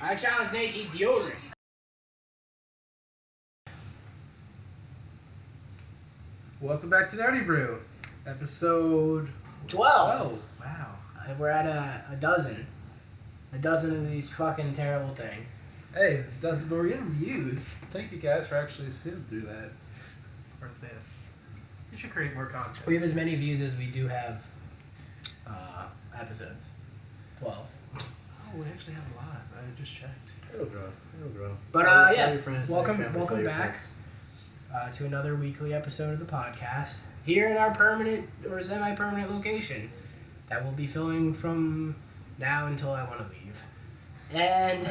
I challenge Nate to eat deodorant. Welcome back to Nerdy Brew, episode 12. Wow. We're at a dozen. A dozen of these fucking terrible things. Hey, we're getting views. Thank you guys for actually sitting through that. For this. You should create more content. We have as many views as we do have episodes. 12. Oh, we actually have a lot. I just checked. It'll grow. But Tell your friends, welcome tell your back friends. to another weekly episode of the podcast. Here in our permanent or semi-permanent location that we'll be filming from now until I want to leave. And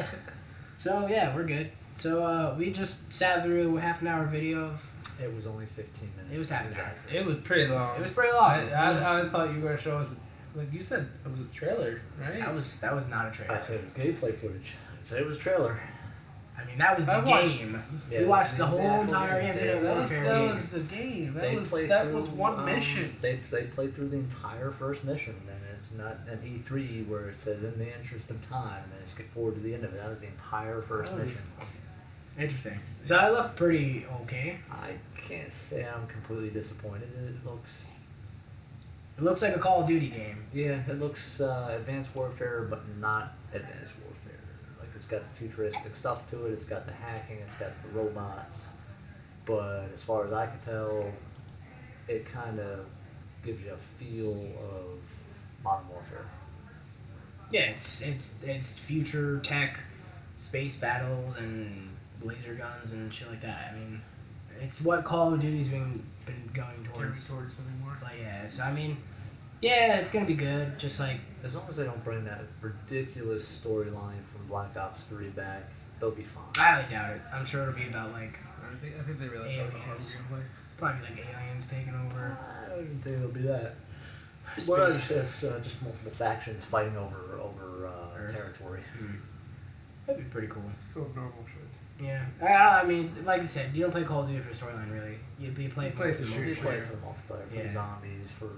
so yeah, we're good. So we just sat through a half an hour video of. It was only 15 minutes. It was half an hour. It was pretty long. It was pretty long. I thought you were going to show us, like you said, it was a trailer, right? That was not a trailer. I said it was gameplay footage. I said it was a trailer. I mean, that was the game. Yeah, we watched the whole actual entire game. Infinite Warfare that game. was the game. They That was one mission. They played through the entire first mission, and it's not an E3 where it says in the interest of time, and then you skip forward to the end of it. That was the entire first mission. Interesting. So I look pretty okay. I can't say I'm completely disappointed. It looks like a Call of Duty game. Yeah, it looks Advanced Warfare, but not Advanced Warfare. Like, it's got the futuristic stuff to it, it's got the hacking, it's got the robots. But as far as I can tell, it kind of gives you a feel of Modern Warfare. Yeah, it's future tech, space battles, and laser guns and shit like that. I mean, it's what Call of Duty's been going towards something more. Like, yeah, so I mean, yeah, it's gonna be good. Just like As long as they don't bring that ridiculous storyline from Black Ops 3 back, they'll be fine. I highly doubt it. I'm sure it'll be about like I think they realize aliens. that's gameplay. Probably like aliens taking over. I don't even think it'll be that. Space. What else is just multiple factions fighting over territory. That'd be pretty cool. So normal shit. Yeah, I mean, like I said, you don't play Call of Duty for storyline really. You play play for for the shooting. You play multiplayer. for the multiplayer, for Yeah. the zombies, for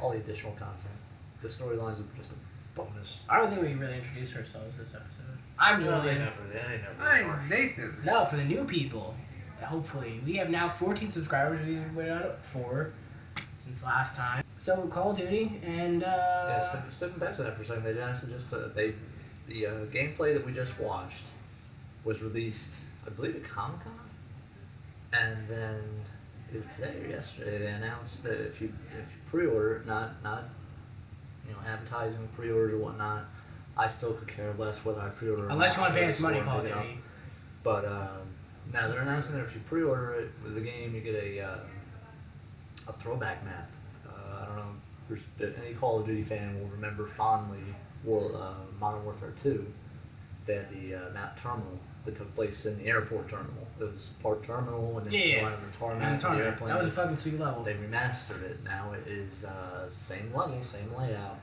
all the additional content. The storylines are just a bonus. I don't think we really introduced ourselves this episode. I'm Julian. I'm Nathan. No, for the new people, hopefully. We have now 14 subscribers. We went up 4 since last time. So, Call of Duty, and Stepping back to that for a second, the gameplay that we just watched was released, I believe, at Comic-Con, and then today or yesterday they announced that if you pre-order it, not advertising pre-orders or whatnot, I still could care less whether I pre-order. unless you want to pay us money, Call of Duty. But now they're announcing that if you pre-order it with the game, you get a throwback map. I don't know if any Call of Duty fan will remember fondly Modern Warfare 2. They had the map terminal that took place in the airport terminal. It was part terminal and then you go on the tarmac of the airplane. That was a fucking sweet level. They remastered it. Now it is same level, same layout.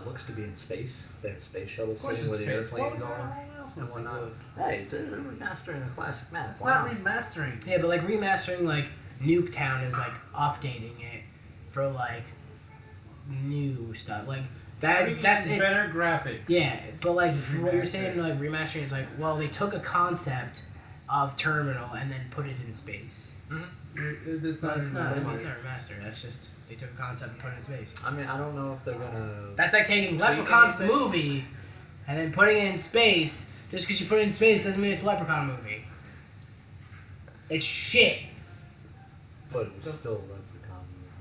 Looks to be in space. They have space shuttles sitting where the airplanes are and whatnot. Hey, they're remastering a classic map. It's not remastering. Yeah, but like remastering, like Nuketown is like updating it for like new stuff. Like that's better graphics. Yeah, but like what you're saying, like remastering is like, well, they took a concept of Terminal and then put it in space. Mm-hmm. It's not remastered. That's just they took a concept and put it in space. I mean, I don't know if they're gonna. That's like taking Leprechaun's movie and then putting it in space. Just because you put it in space doesn't mean it's a Leprechaun movie. It's shit. But it was still a Leprechaun movie.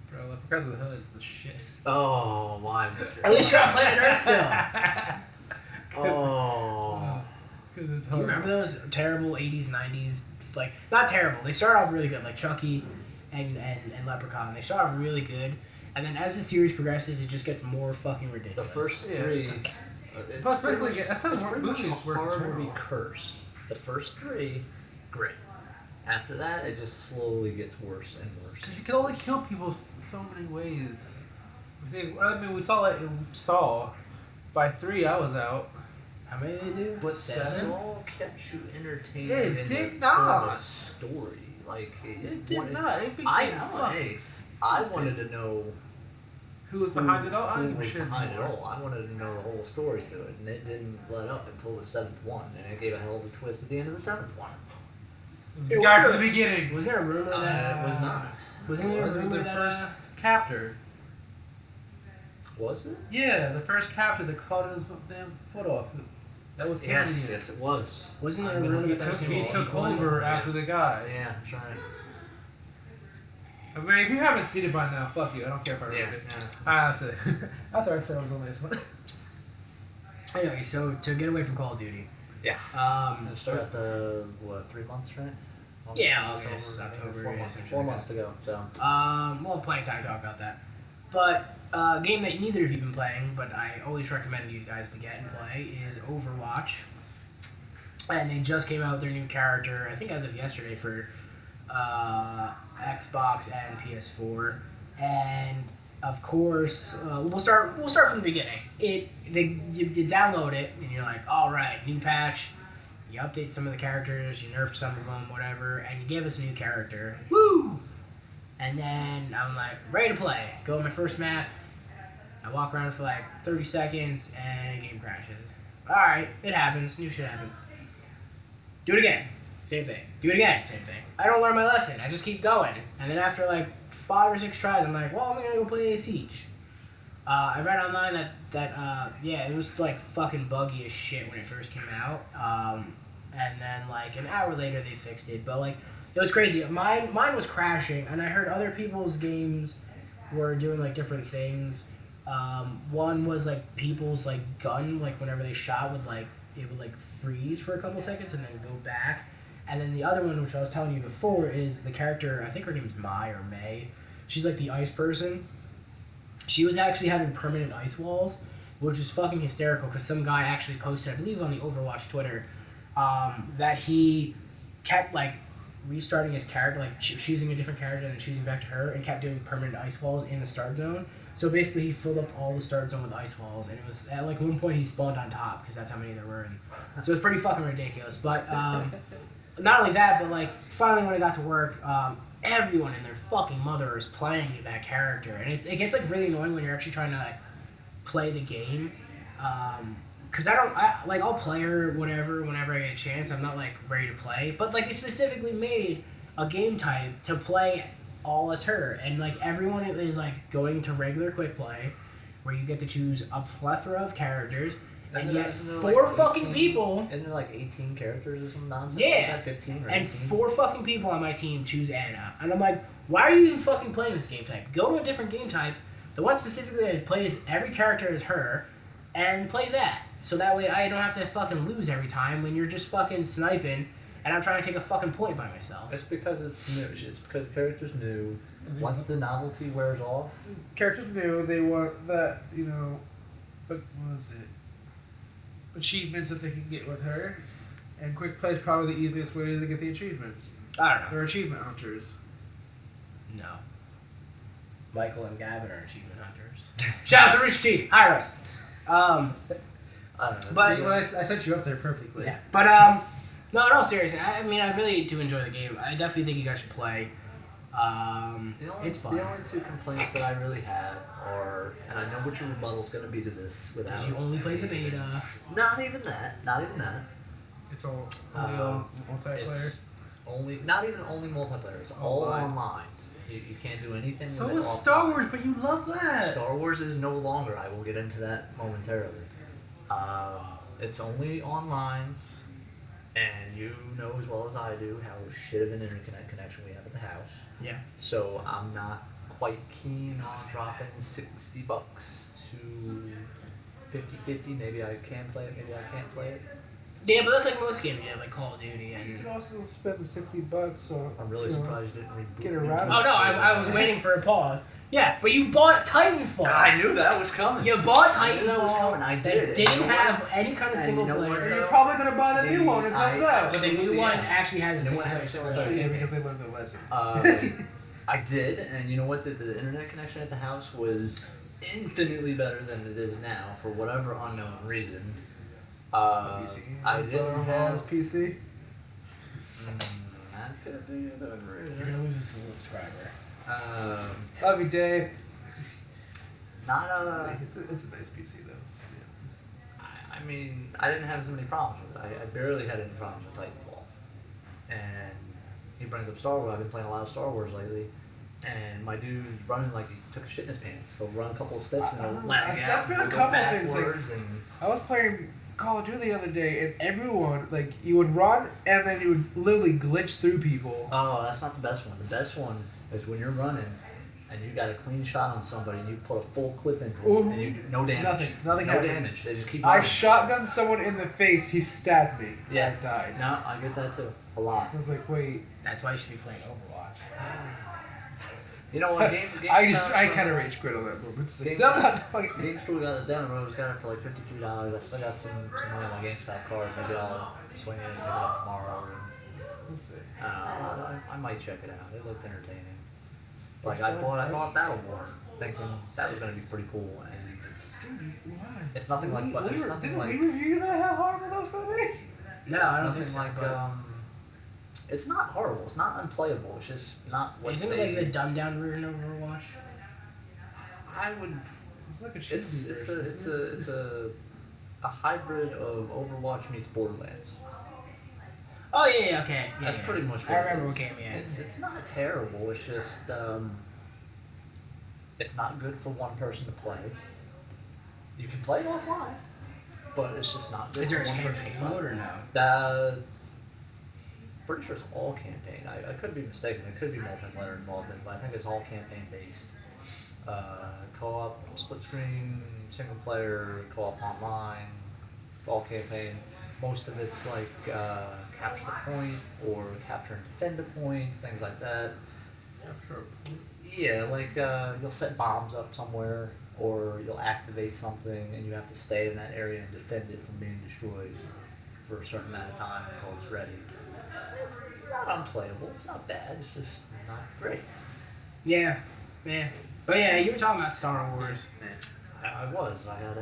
Bro, Leprechaun of the Hood is the shit. Oh my! At least you're on planet Earth still. Oh. Do you remember those terrible 80s, 90s? Like, not terrible. They started off really good, like Chucky and Leprechaun. They start off really good, and then as the series progresses, it just gets more fucking ridiculous. The first three. It's pretty much a horror movie curse. The first three, great. After that, it just slowly gets worse and worse. Because you can only kill people so many ways. I mean, we saw that in Saw. By 3, I was out. How many did they do? But 7? Saw kept you entertained. It did not. Story, like it did not. It became I wanted to know Who was behind it all? I Who don't give a was shit behind it anymore. all. I wanted to know the whole story to it, and it didn't let up until the 7th one, and it gave a hell of a twist at the end of the 7th one. It was the guy from the beginning. Was there a rumor that It was not. Wasn't there a It was rumor their that first captor. Was it? Yeah, the first captor that cut his damn foot off. That was him. Yes, yes, it was. wasn't there a I'm gonna- rumor He that took, was he gonna be took equal? over after the guy. Yeah, that's right. I mean, if you haven't seen it by now, fuck you. I don't care if I read Yeah, it. yeah. I said, after I said I was on this one. Anyway, so to get away from Call of Duty. Yeah. Um, And start at the, 3 months, right? Yeah, August, October, 4 yeah, months. something 4 like months to go, so. we'll have plenty of time to talk about that. But a game that neither of you have been playing, but I always recommend you guys to get and play, is Overwatch. And they just came out with their new character, I think as of yesterday, for Xbox and PS4. And of course, we'll start from the beginning. You download it and you're like, all right, new patch. You update some of the characters, you nerfed some of them, whatever, and you give us a new character. Woo! And then I'm like, ready to play. Go to my first map. I walk around for like 30 seconds and the game crashes. Alright, it happens. New shit happens. Do it again. Same thing. Do it again. Same thing. I don't learn my lesson. I just keep going. And then after like 5 or 6 tries, I'm like, well, I'm gonna go play Siege. I read online that it was like fucking buggy as shit when it first came out. And then like an hour later they fixed it. But like, it was crazy. Mine was crashing, and I heard other people's games were doing like different things. One was like people's like gun, like whenever they shot would like it would like freeze for a couple seconds and then go back. And then the other one, which I was telling you before, is the character, I think her name's Mai or May. She's like the ice person. She was actually having permanent ice walls, which is fucking hysterical because some guy actually posted, I believe on the Overwatch Twitter, that he kept like restarting his character, like choosing a different character and then choosing back to her, and kept doing permanent ice walls in the start zone. So basically he filled up all the start zone with ice walls, and it was at like one point he spawned on top because that's how many there were. And so it was pretty fucking ridiculous. But not only that, but like finally when I got to work, everyone and their fucking mother is playing that character, and it gets like really annoying when you're actually trying to like play the game. Cause I'll play her whenever I get a chance. I'm not like ready to play, but like they specifically made a game type to play all as her, and like everyone is like going to regular quick play, where you get to choose a plethora of characters, and yet four fucking people. Isn't there like 18 characters or some nonsense? Yeah, like that? 15 or 18? And 4 fucking people on my team choose Anna, and I'm like, why are you even fucking playing this game type? Go to a different game type. The one specifically that plays every character as her, and play that. So that way I don't have to fucking lose every time when you're just fucking sniping and I'm trying to take a fucking point by myself. It's because it's new. It's because the character's new. Once the novelty wears off. Characters new, they want that, what was it? Achievements that they can get with her. And quick play is probably the easiest way to get the achievements. I don't know. They're achievement hunters. No. Michael and Gavin are achievement hunters. Shout out to Rooster Teeth. Hire us. I don't know. But See, when I set you up there perfectly. yeah. But no, in all seriousness, I mean, I really do enjoy the game. I definitely think you guys should play. It's fun. The only 2 complaints that I really have are, and I know what your rebuttal's going to be to this without. Because you only played the beta. Not even that. Not even that. It's all multiplayer. It's not even only multiplayer. It's all online. You can't do anything So with it is offline. Star Wars, but you love that. Star Wars is no longer. I will get into that momentarily. It's only online, and you know as well as I do how shit of an internet connection we have at the house. Yeah. So I'm not quite keen on dropping $60 to 50-50. Maybe I can play it, maybe I can't play it. Yeah, but that's like most games. You have like Call of Duty You and. can also spend the $60 on. I'm really surprised you didn't reboot. Get around Oh no, I was waiting for a pause. Yeah, but you bought Titanfall. I knew that was coming. You bought I knew that was Titanfall. coming. I That did. didn't You know have what? any kind of And single you know player. what? You're probably going to buy the new one when it comes out. But the new one actually has a You know single what player. has a single story. player? Yeah, because they learned their lesson. I did, and you know what? The internet connection at the house was infinitely better than it is now for whatever unknown reason. PC. I didn't have. PC. That could be another You're reason. gonna lose a subscriber. Love you, Dave. Not It's a nice PC though. I mean, I didn't have so many problems with it. I barely had any problems with Titanfall. And he brings up Star Wars. I've been playing a lot of Star Wars lately. And my dude's running like he took a shit in his pants. He'll run a couple of steps and he'll lag out. That's been a he'll go couple of things. backwards Like, and I was playing Call of Duty the other day, and everyone, like, you would run, and then you would literally glitch through people. oh, that's not the best one. The best one is when you're running and you got a clean shot on somebody and you put a full clip into Ooh, it and you do no damage. nothing No happened. damage. They just keep I running. shotgunned someone in the face, he stabbed me. Yeah. I died. No, I get that too. A lot. I was like, wait. That's why you should be playing Overwatch. You know what? I kind of rage quit on that moment. It's like, Game- I'm not fucking. GameStop got it down the road. It's got it for like $53. I still got some money on my GameStop card. Maybe I'll swing in and pick it up tomorrow. We'll see. I might check it out. It looked entertaining. Like I bought Battlefront thinking that was gonna be pretty cool, and Why? it's nothing like. But it's nothing Didn't like. we review that? How horrible that was gonna be? No, It's I don't nothing think so. like. But It's not horrible. It's not unplayable. It's just not what isn't they. it like the dumbed down version of Overwatch? I would. It's like a It's a hybrid of Overwatch meets Borderlands. Oh yeah, okay. Yeah, That's yeah. pretty much what I it remember is. what game. Yeah. It's not terrible. It's just it's not good for one person to play. You can play it offline, but it's just not good Is there a for one person campaign to play. mode or no? Pretty sure it's all campaign. I could be mistaken. It could be multiplayer involved in it, but I think it's all campaign based. Co-op, split screen, single player, co-op online, all campaign. Most of it's like capture the point or capture and defend the points, things like that. Yeah, like you'll set bombs up somewhere, or you'll activate something, and you have to stay in that area and defend it from being destroyed for a certain amount of time until it's ready. It's not unplayable. It's not bad. It's just not great. Yeah, yeah. But yeah, you were talking about Star Wars. I was. I had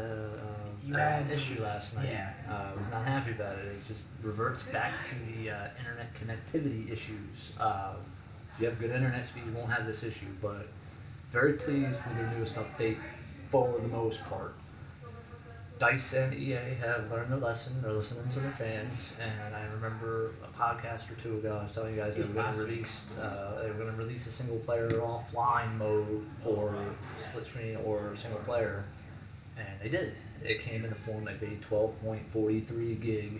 You an had issue some- last night. yeah. I was not happy about it. It just reverts back to the internet connectivity issues. If you have good internet speed, you won't have this issue. But very pleased with their newest update for the most part. DICE and EA have learned their lesson. They're listening to their fans, and I remember a podcast or two ago I was telling you guys they were going to release a single player offline mode for split screen or single player, and they did. It came in the form of a 12.43 gig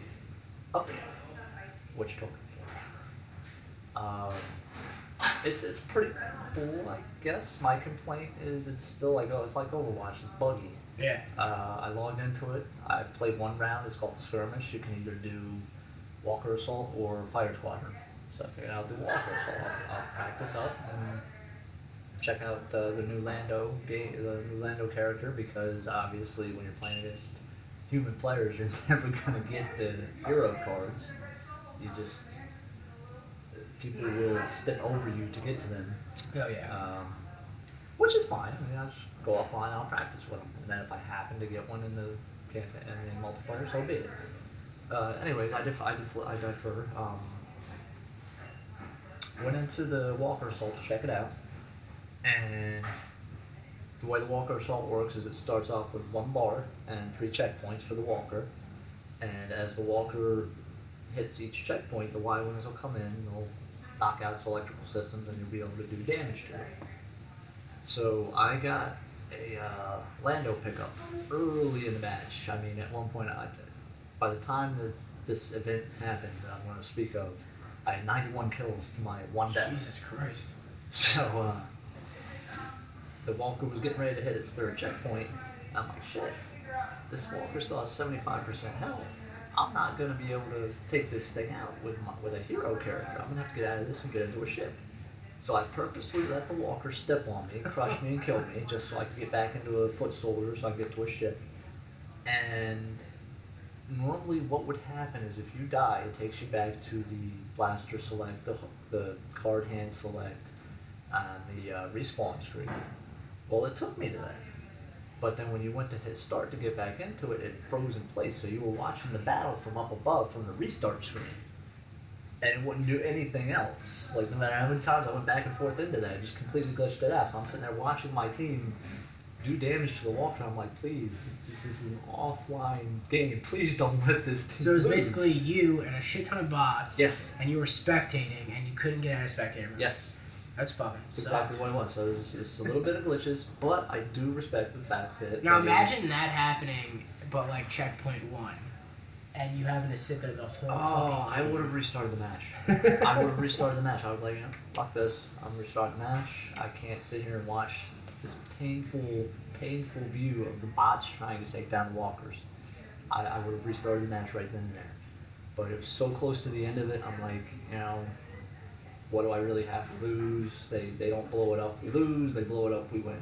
update, which took. It's pretty cool, I guess. My complaint is it's still like it's like Overwatch. It's buggy. Yeah. I logged into it. I played one round. It's called the skirmish. You can either do Walker Assault or Fire Squadron. So I figured I'll do Walker Assault. I'll practice up and check out the new Lando game, the new Lando character, because obviously when you're playing against human players, you're never gonna get the hero cards. You just people will step over you to get to them. Oh yeah. Which is fine. I mean, I'll just go offline and I'll practice with them. And then if I happen to get one in the campaign in multiplayer, so be it. Anyways, I differ. Went into the Walker Assault to check it out, and the way the Walker Assault works is it starts off with one bar and 3 checkpoints for the Walker, and as the Walker hits each checkpoint, the Y-Wings will come in, they'll knock out its electrical systems, and you'll be able to do damage to it. So I got a Lando pickup early in the match. I mean, at one point, by the time that this event happened that I'm going to speak of, I had 91 kills to my 1 death. Jesus Christ. So the Walker was getting ready to hit its 3rd checkpoint. I'm like, shit, this Walker still has 75% health. I'm not going to be able to take this thing out with a hero character. I'm going to have to get out of this and get into a ship. So I purposely let the Walker step on me, crush me, and kill me, just so I could get back into a foot soldier, so I could get to a ship. And normally what would happen is if you die, it takes you back to the blaster select, the card hand select, and the respawn screen. Well, it took me to that. But then when you went to hit start to get back into it, it froze in place, so you were watching the battle from up above from the restart screen. And it wouldn't do anything else. Like, no matter how many times I went back and forth into that, it just completely glitched it out. So I'm sitting there watching my team do damage to the walker. I'm like, please, this is an offline game. Please don't let this team So it was lose. basically you and a shit ton of bots. Yes. And you were spectating, and you couldn't get out of spectator mode. Yes. That's fucking That's exactly what it was. So it's a little bit of glitches, but I do respect the fact that. Now imagine that happening, but like checkpoint 1, and you having to sit there the whole Oh, fucking I game. would have restarted the match. I would have restarted the match. I would be like, you know, fuck this. I'm restarting the match. I can't sit here and watch this painful view of the bots trying to take down the walkers. I would have restarted the match right then and there. But it was so close to the end of it, I'm like, you know, what do I really have to lose? They don't blow it up, we lose. They blow it up, we win.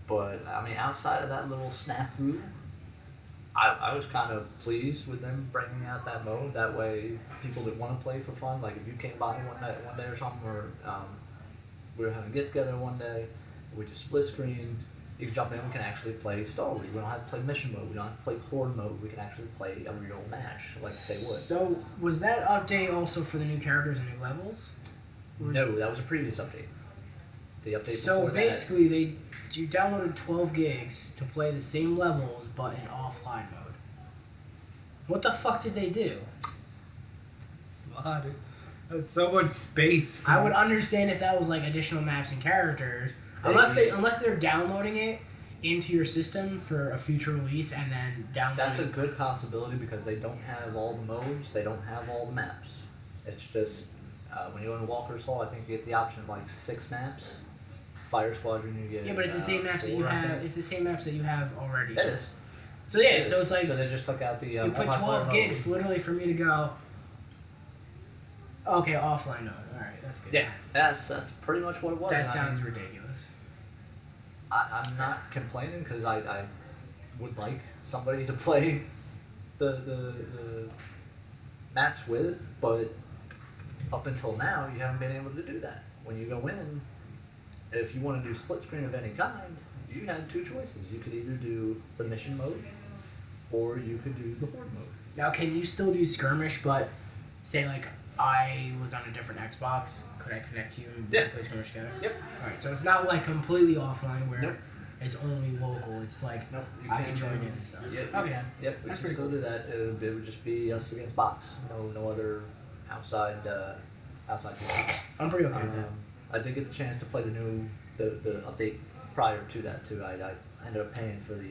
But, I mean, outside of that little snafu, I was kind of pleased with them bringing out that mode. That way, people that want to play for fun, like if you came by one day or something, or we were having a get together one day, we just split screen. You can jump in. We can actually play Star Wars. We don't have to play mission mode. We don't have to play horde mode. We can actually play a real match like they would. So was that update also for the new characters and new levels? Or No, that was a previous update. The update So before basically, you downloaded 12 gigs to play the same levels, but in offline mode. What the fuck did they do? It's a lot. That's so much space. I would understand if that was like additional maps and characters, Maybe. unless they're downloading it into your system for a future release and then downloading. That's a good possibility because they don't have all the modes. They don't have all the maps. It's just when you go in Walker's Hall, I think you get the option of like 6 maps. Fire Squadron, you get. Yeah, but it's the same maps that you 4, I have. think. It's the same maps that you have already. It is. So yeah, It is. so it's like So they just took out the. you put multiplayer 12 mode. gigs literally for me to go. Okay, offline mode. All right, that's good. Yeah, that's pretty much what it was. That And I sounds mean, ridiculous. I'm not complaining because I would like somebody to play the maps with, but up until now you haven't been able to do that. When you go in, if you want to do split screen of any kind, you had 2 choices. You could either do the mission mode, or you could do the horde mode. Now, can you still do skirmish, but say like I was on a different Xbox, could I connect to you and Yeah. play skirmish together? Yep. All right, so it's not like completely offline where Nope. it's only local. It's like Nope, you I can can join in and stuff. Yeah, you Okay. can. Yep, we That's can pretty still cool. do that. It would just be us against bots. No other outside people. I'm pretty okay with that. I did get the chance to play the update prior to that too. I ended up paying for the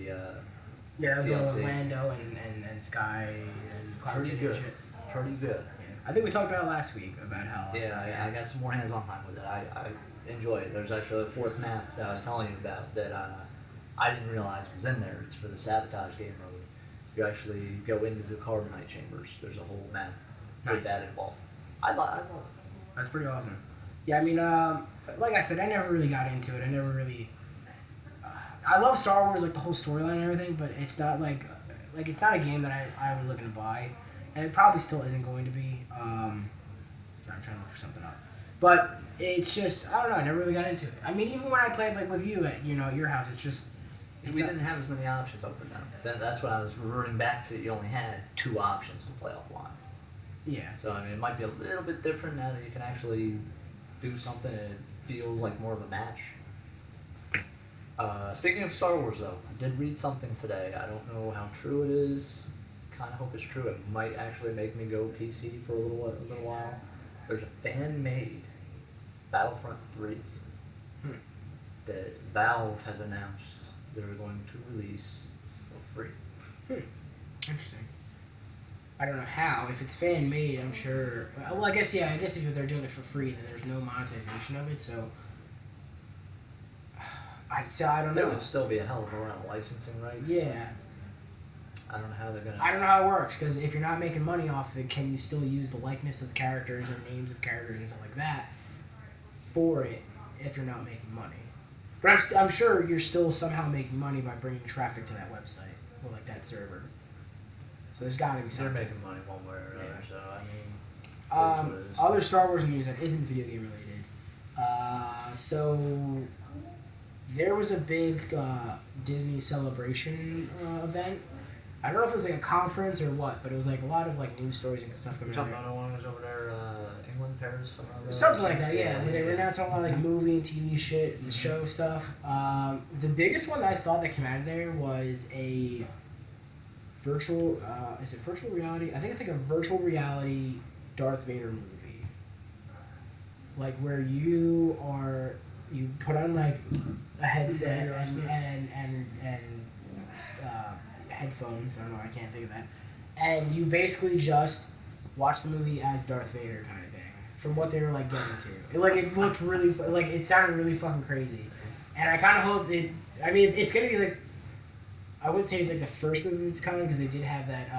Yeah, that was all DLC. Orlando and Sky and Cloud pretty City and good. shit. Pretty good. Yeah. I think we talked about it last week about how awesome Yeah, I got some more hands-on time with it. I enjoy it. There's actually a 4th map that I was telling you about that I didn't realize was in there. It's for the sabotage game mode. You actually go into the carbonite chambers. There's a whole map Nice. with that involved. I love it. That's pretty awesome. Yeah, I mean, like I said, I never really got into it. I never really. I love Star Wars, like the whole storyline and everything, but it's not like it's not a game that I was looking to buy, and it probably still isn't going to be. I'm trying to look for something up, but it's just I don't know. I never really got into it. I mean, even when I played like with you at your house, it's just. We didn't have as many options open then. That's what I was reverting back to. You only had 2 options to play offline. Yeah. So I mean, it might be a little bit different now that you can actually do something and it feels like more of a match. Speaking of Star Wars, though, I did read something today. I don't know how true it is. Kind of hope it's true. It might actually make me go PC for a little while. There's a fan-made Battlefront 3 that Valve has announced they're going to release for free. Interesting. I don't know how. If it's fan made, I'm sure. Well, I guess if they're doing it for free, then there's no monetization of it. So I don't There know. would still be a hell of a lot of licensing rights. Yeah, I don't know how they're gonna. I don't know how it works because if you're not making money off of it, can you still use the likeness of characters or names of characters and stuff like that for it if you're not making money? But I'm sure you're still somehow making money by bringing traffic to that website or like that server. So there's got to be They're something. making money one way or another. So I mean. It is what it is. Other Star Wars news that isn't video game related. So there was a big Disney Celebration event. I don't know if it was like a conference or what, but it was like a lot of like news stories and stuff You're coming out talking there. about one was over there, England, Paris, something like that? Something like that, yeah. Where they were announcing a lot of like movie and TV shit and show stuff. The biggest one that I thought that came out of there was a virtual. Is it virtual reality? I think it's like a virtual reality Darth Vader movie. Like where you put on like a headset and headphones. I don't know. I can't think of that. And you basically just watch the movie as Darth Vader kind of thing. From what they were like getting to, it looked really like it sounded really fucking crazy, and I kind of hope it. I mean, it's gonna be like. I wouldn't say it's like the first movie of its kind because they did have that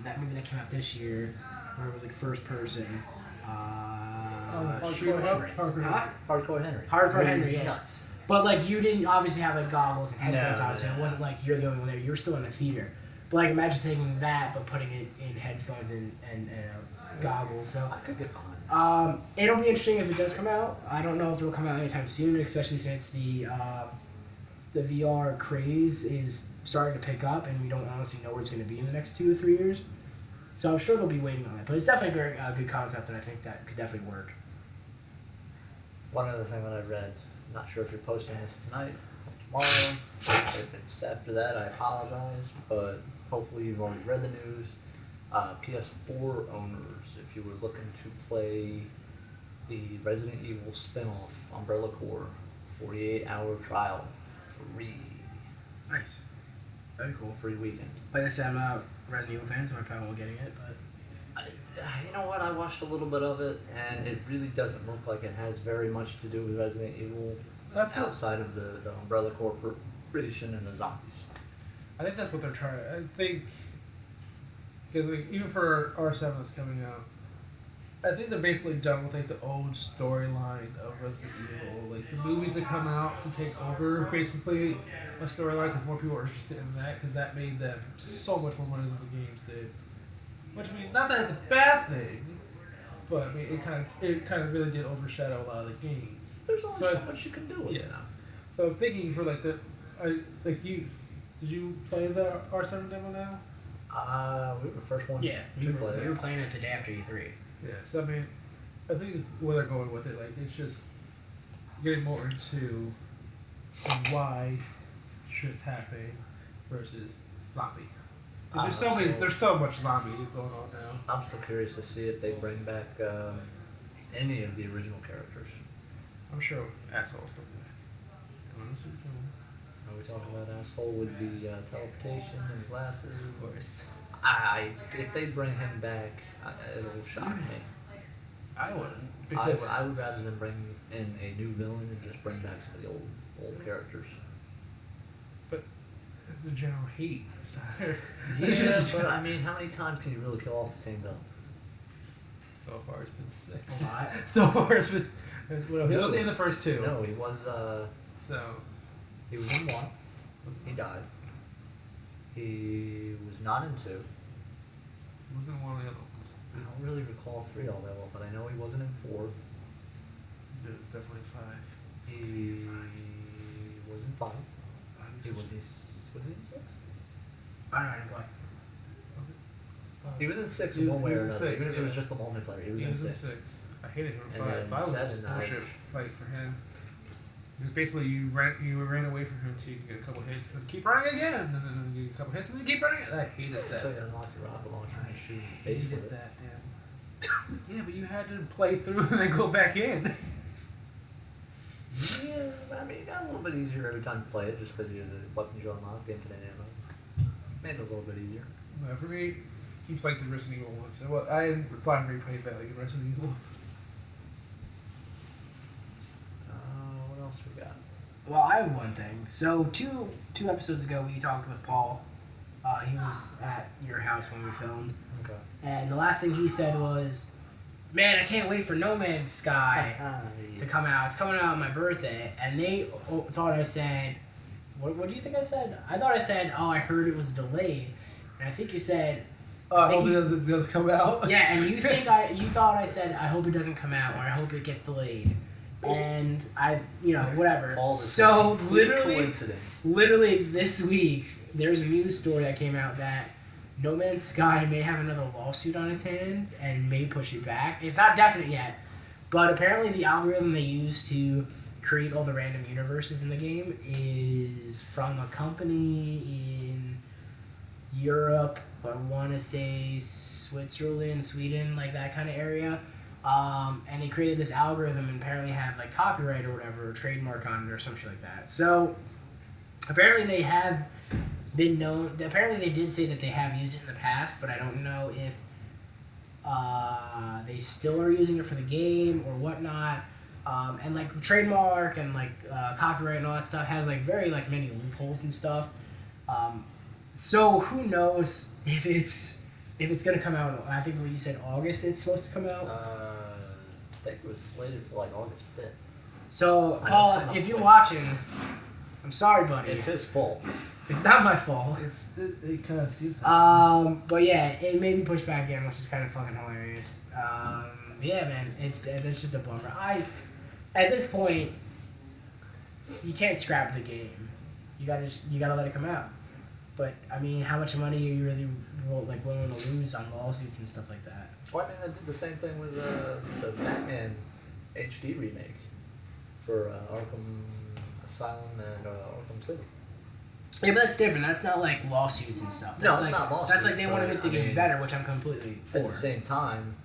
that movie that came out this year where it was like first person. Hardcore Henry. Hardcore Henry. Hardcore Henry, yeah. Nuts. But like you didn't obviously have like goggles and headphones No, on, so it wasn't like you're the only one there. You were still in a theater. But like imagine taking that but putting it in headphones and goggles. So I could get behind. It'll be interesting if it does come out. I don't know if it'll come out anytime soon, especially since the VR craze is starting to pick up, and we don't honestly know where it's going to be in the next 2 or 3 years. So I'm sure they'll be waiting on it. But it's definitely a very good concept, and I think that could definitely work. One other thing that I read, not sure if you're posting this tonight or tomorrow. If it's after that, I apologize, but hopefully you've already read the news. PS4 owners, if you were looking to play the Resident Evil spin-off Umbrella Corps 48-hour trial, free. Nice. Very cool. Free weekend. Like I said, I'm not a Resident Evil fan, so I probably won't getting it, but... You know what, I watched a little bit of it, and it really doesn't look like it has very much to do with Resident Evil outside of the Umbrella Corporation and the zombies. I think that's what they're trying. I think because like, even for R7 that's coming out, I think they're basically done with like the old storyline of Resident Evil, like the movies that come out to take over basically a storyline because more people are interested in that because that made them so much more money than the games did. Which I mean, not that it's a bad thing, but I mean, it kind of really did overshadow a lot of the games. There's only so much you can do with it now. So I'm thinking for like did you play the R7 demo now? We were the first one. Yeah, we were playing it the day after E3. Yeah, so I mean, I think where they're going with it, like it's just getting more into why shit's happening versus zombie. There's so much zombies going on now. I'm still curious to see if they bring back any of the original characters. I'm sure assholes don't do that. Are we talking about asshole with the teleportation and glasses? Of course. If they bring him back, it'll shock me. I wouldn't because I would rather than bring in a new villain and just bring back some of the old characters. But the general hate. Yeah, but I mean, how many times can you really kill off the same villain? So far it's been 6. A lot. So far it's been. Well, he was in the first 2. No, he was. So. He was in 1. He died. He was not in 2. He was in 1 of the other ones. I don't really recall 3 all that well, but I know he wasn't in 4. It was definitely 5. He was in 5. Was he in 6? I don't know, but... He was in 6 He in was- one way he or was in another. 6, Even if it was yeah. just the multiplayer, he was He in was 6. in 6. I hated him in And 5. then 5 was just a 7, bullshit fight for him. Because basically you ran away from him until you could get a couple hits, and keep running again, and then you get a couple hits, and then you keep running again. I hated that. So you unlock your rocket launcher and shoot in the face Hated with it. that, damn. Yeah, but you had to play through and then go back in. Yeah, I mean, it got a little bit easier every time you play it, just because the weapons you unlock, the infinite ammo. Made it a little bit easier. For me, he played the Resident Evil once. Well, I didn't reply and replay that like in Resident Evil. What else we got? Well, I have one thing. So two episodes ago, we talked with Paul. He was at your house when we filmed. Okay. And the last thing he said was, man, I can't wait for No Man's Sky to come out. It's coming out on my birthday. And they thought I said, what do you think I said? I thought I said, oh, I heard it was delayed. And I think you said... I hope it does come out. Yeah, and you thought I said, I hope it doesn't come out, or I hope it gets delayed. And whatever. So literally, coincidence. literally this week, there's a news story that came out that No Man's Sky may have another lawsuit on its hands and may push it back. It's not definite yet, but apparently the algorithm they use to create all the random universes in the game is from a company in Europe. I want to say Switzerland, Sweden, like that kind of area. And they created this algorithm and apparently have like copyright or whatever, or trademark on it or some shit like that. So apparently they have been known. Apparently they did say that they have used it in the past, but I don't know if they still are using it for the game or whatnot. And like the trademark and like copyright and all that stuff has like very like many loopholes and stuff. So who knows if it's gonna come out? I think what you said August it's supposed to come out. I think it was slated for like August 5th. So Paul, if you're watching, I'm sorry, buddy. It's his fault. It's not my fault. It kind of seems like But yeah, it made me push back in, which is kind of fucking hilarious. Yeah, man, it's just a bummer. At this point, you can't scrap the game. You gotta let it come out. But I mean, how much money are you really willing to lose on lawsuits and stuff like that? Well, I mean, they did the same thing with the Batman HD remake for Arkham Asylum and Arkham City. Yeah, but that's different. That's not like lawsuits and stuff. That's No, it's not lawsuits. That's like they want to make the I game mean, better, which I'm completely for. At the same time,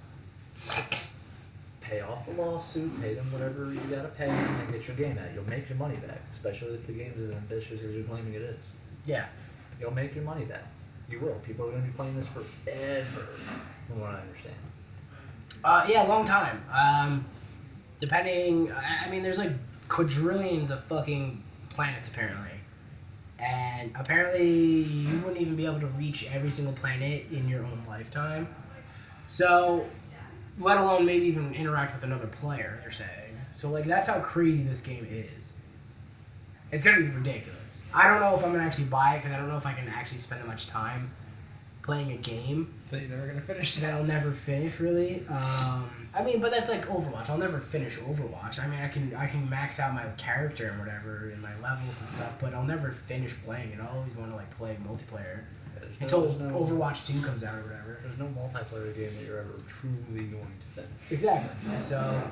pay off the lawsuit, pay them whatever you gotta pay, and get your game out. You'll make your money back, especially if the game's as ambitious as you're claiming it is. Yeah. You'll make your money back. You will. People are going to be playing this forever, from what I understand. Yeah, long time. Depending, I mean, there's like quadrillions of fucking planets apparently, and apparently you wouldn't even be able to reach every single planet in your own lifetime. So, let alone maybe even interact with another player. They're saying. So like that's how crazy this game is. It's gonna be ridiculous. I don't know if I'm gonna actually buy it because I don't know if I can actually spend that much time playing a game that you're never gonna finish. that I'll never finish, really. I mean, but that's like Overwatch. I'll never finish Overwatch. I mean, I can max out my character and whatever and my levels and stuff, but I'll never finish playing it. I always want to like play multiplayer until Overwatch 2 comes out or whatever. There's no multiplayer game that you're ever truly going to finish. Exactly. So.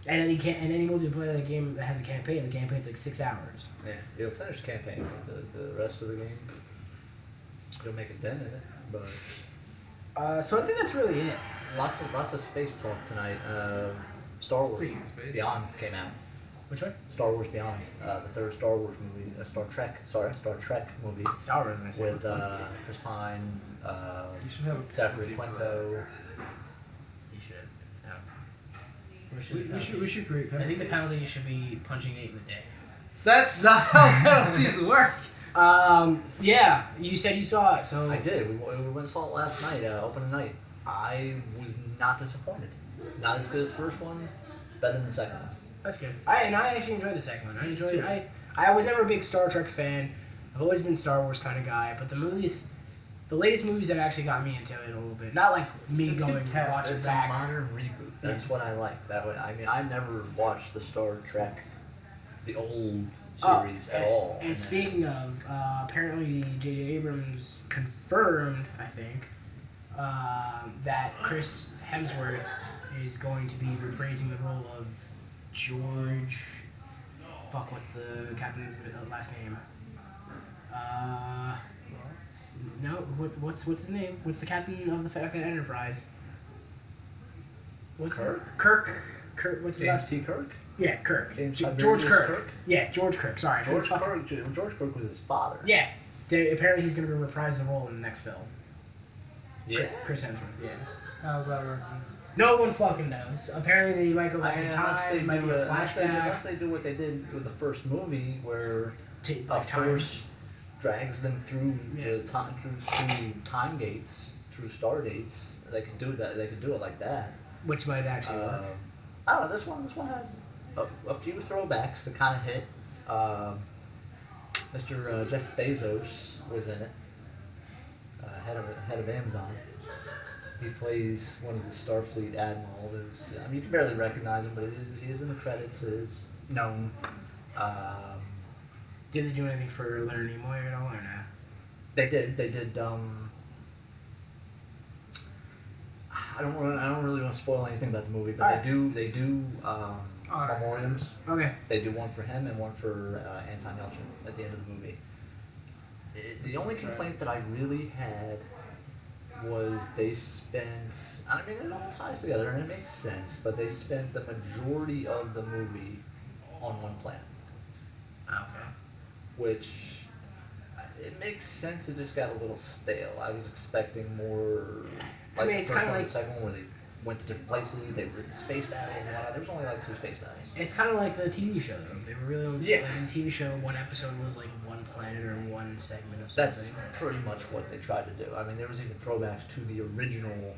And any multiplayer game that has a campaign, the campaign's like 6 hours. Yeah, you'll finish the campaign. The rest of the game, you'll make a dent in it. But So I think that's really it. lots of space talk tonight. Star Wars Speaking of space. Beyond came out. Which one? Star Wars Beyond, the third Star Wars movie, Star Trek movie Star Wars. Nice. with Chris Pine, You should have a Zachary team for Quinto. You should. We should create penalties. I think the penalty should be punching Nate in the dick. That's not how penalties work. Yeah, you said you saw it, so I did. We went and saw it last night, opening night. I was not disappointed. Not as good as the first one, better than the second one. that's good. I actually enjoyed the second one. I enjoyed it. I was never a big Star Trek fan. I've always been a Star Wars kind of guy, but the latest movies have actually got me into it a little bit. Not like me It's going good cast. watch it It's back. a modern reboot. That's what I like. That way, I mean, I never watched the Star Trek, the old series at all. And speaking of, apparently J.J. Abrams confirmed, I think, that Chris Hemsworth is going to be reprising the role of George. Fuck, what's the captain's last name? No, what's his name? What's the captain of the fucking Enterprise? What's Kirk? What's his James last? T. Kirk? Yeah, Kirk. James George Tiberius Kirk. Yeah, George Kirk. Sorry. George Kirk was his father. Yeah. Apparently he's going to reprise the role in the next film. Yeah. Chris Hemsworth, yeah. How's that working? No one fucking knows. Apparently he might go back in unless time, might be a flashback. Unless they do what they did with the first movie, where Like a time. force drags them through the time, through time gates, through star dates. They could do that. They could do it like that. Which might actually work. I don't know. This one had a few throwbacks that kind of hit. Mr. Jeff Bezos was in it. Head of Amazon. He plays one of the Starfleet admirals. I mean, you can barely recognize him, but he is in the credits. Is known. Did they do anything for Leonard Nimoy at all or not? They did. I don't really want to spoil anything about the movie, but Alright. they do memoriams. Okay. They do one for him and one for Anton Yelchin at the end of the movie. The only complaint that I really had was they spent, I mean, it all ties together and it makes sense, but they spent the majority of the movie on one planet. Okay. Which, it makes sense, it just got a little stale. I was expecting more, like I mean, the it's first kinda one and like- the second one where they went to different places, they were in space battles and whatnot. There was only like 2 space battles. It's kind of like the TV show, though. They were really only, Yeah. like in the TV show, one episode was like one planet or one segment of something. That's pretty much what they tried to do. I mean, there was even throwbacks to the original.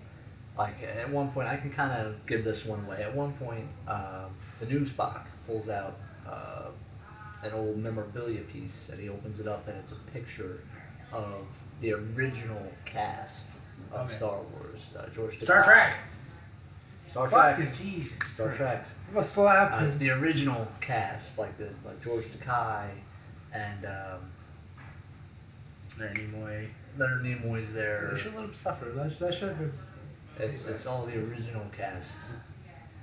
Like at one point, I can kind of give this one away. At one point, the new Spock pulls out an old memorabilia piece, and he opens it up, and it's a picture of the original cast of Okay. Star Wars. George Star Takei. Trek. Star Trek. Fucking jeez. Star Trek. Must slap It's the original cast, like George Takei and Leonard Nimoy. Leonard Nimoy's there. They should let him suffer. That should have been. It's all the original cast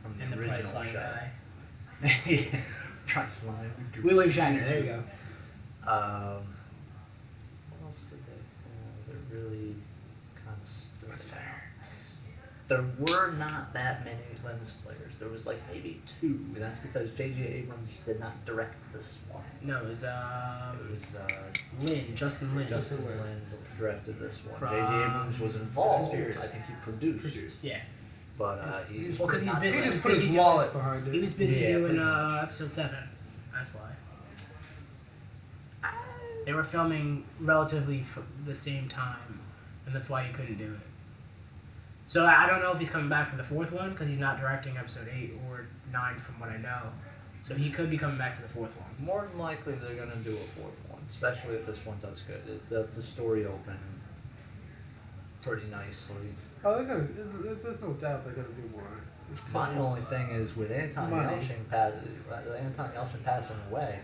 from the And the original Priceline show. guy. Yeah, Priceline. William Shatner, there you go. What else did they have? They're really kind of stood out. There were not that many lens flares. There was like maybe 2, and that's because J.J. Abrams did not direct this one. No, it was It was Justin Lin. Justin Lin directed this one. From J.J. Abrams was involved. Conspiracy. I think he produced. Yeah. But he Well, because he's busy. He He just was put busy his doing. wallet behind it. He was busy Yeah, doing pretty much. episode 7. That's why. They were filming relatively the same time, and that's why he couldn't do it. So I don't know if he's coming back for the 4th one because he's not directing episode 8 or 9 from what I know. So he could be coming back for the 4th one. More than likely, they're going to do a 4th one, especially if this one does good. The story opened pretty nicely. Oh, they're gonna. There's no doubt they're gonna do more. My only thing is with Anton Money. Yelchin passing away,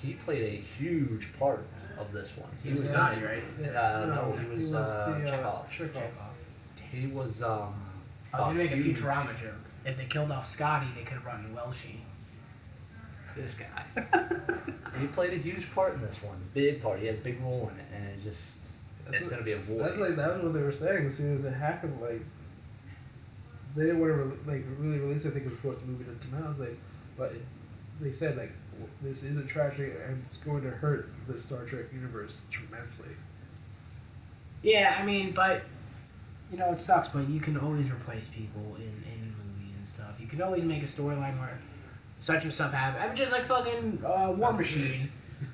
he played a huge part of this one. He was Scotty, right? No, he was Chekhov. Chekhov. He was. I was gonna make a huge. Futurama joke. If they killed off Scotty, they could have brought in Welshie. This guy. He played a huge part in this one, a big part. He had a big role in it, and it just. It's gonna be a void. That was what they were saying. As soon as it happened, like they didn't want to really release it. I think it was supposed to movie to come out. I was like, but they said like this is a tragedy and it's going to hurt the Star Trek universe tremendously. Yeah, I mean, but you know, it sucks, but you can always replace people in movies and stuff. You can always make a storyline where such and stuff happens. I mean, just like fucking War Machine.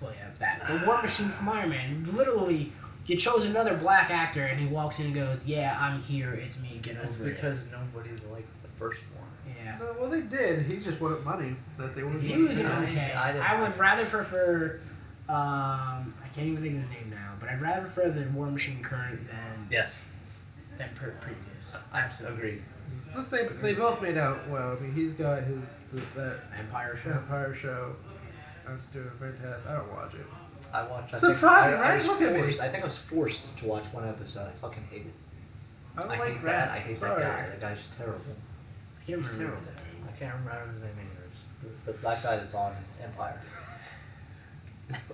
Well, yeah, that. The War Machine from Iron Man. Literally, you chose another black actor, and he walks in and goes, "Yeah, I'm here. It's me. Get That's over it." because nobody's like the first one. Yeah. No, well, they did. He just wanted money that they wanted. He was an I okay. didn't I would like- rather prefer. I can't even think of his name now, but I'd rather prefer the War Machine current Yes, previous. I Absolutely. agree. They both made out well. I mean, he's got that Empire show. Empire show. That's doing fantastic. I don't watch it. I watched. Surprising, right? was Look at me. forced- I think I was forced to watch one episode. I fucking hate it. I don't I like hate that. that. I hate Sorry. that guy. That guy's terrible. I can't He's remember. terrible. I can't remember his name either. But that guy that's on Empire.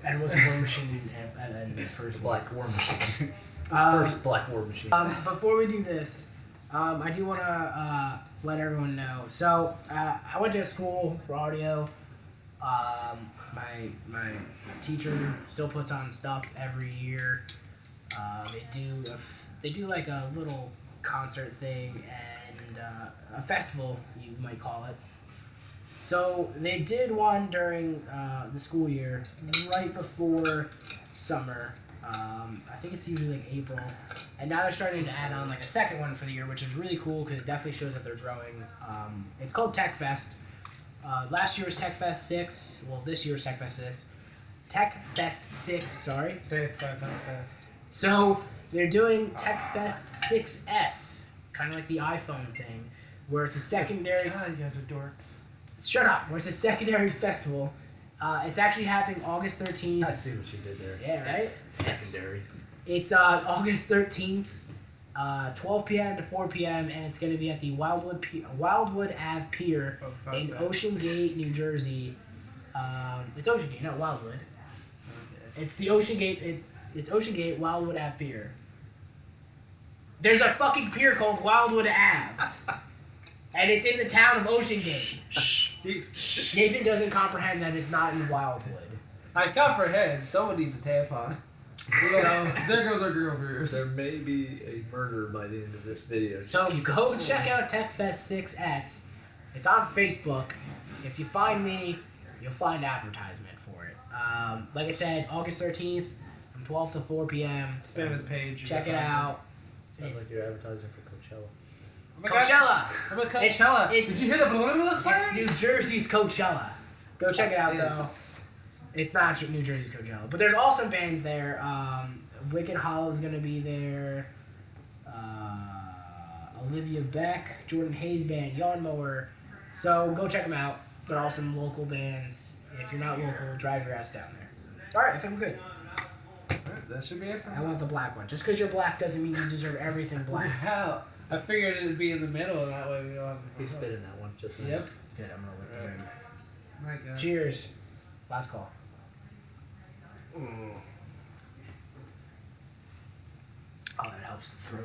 And was War Machine and the first one. Black War Machine. Um, First Black War Machine. Before we do this, I do want to let everyone know. So I went to school for audio. My teacher still puts on stuff every year. They do like a little concert thing and a festival, you might call it. So they did one during the school year, right before summer. I think it's usually like April, and now they're starting to add on like a second one for the year, which is really cool because it definitely shows that they're growing. It's called TechFest. Last year was TechFest 6. Well, this year's TechFest 6. TechFest 6, sorry. Say it 5 times fast. So they're doing TechFest 6S, kind of like the iPhone thing, where it's a secondary. God, you guys are dorks. Shut up! Where it's a secondary festival. It's actually happening August 13th. I see what you did there. Yeah, right? Secondary. It's August 13th 12 p.m. to 4 p.m. and it's going to be at the Wildwood Ave Pier in Ocean Gate, New Jersey. It's Ocean Gate, not Wildwood. Okay. It's the Ocean Gate. It's Ocean Gate, Wildwood Ave Pier. There's a fucking pier called Wildwood Ave, and it's in the town of Ocean Gate. Nathan doesn't comprehend that it's not in Wildwood. I comprehend. Someone needs a tampon. So there goes our girl viewers. There may be a murder by the end of this video. So go check out TechFest 6S. It's on Facebook. If you find me, you'll find advertisement for it. Like I said, August 13th from 12 to 4 p.m. Spam his page. Check it out. Sounds like you're advertising for Coachella. Oh my God. Coachella! I'm a Coachella. Did you hear the balloon It's flag? New Jersey's Coachella. Go check it out, though. It's not New Jersey's Coachella. But there's awesome bands there. Wicked Hollow's going to be there. Olivia Beck, Jordan Hayes Band, Yarn Mower. So go check them out. They're all some local bands. If you're not local, drive your ass down there. All right, I think we're good. Alright, that should be it for I want the black one. Just because you're black doesn't mean you deserve everything black. Wow. I figured it'd be in the middle, that way we don't have He spit in that one just now. Yep. Good, I'm going to lick the rim. My God. Cheers. Last call. Oh, that helps the throat.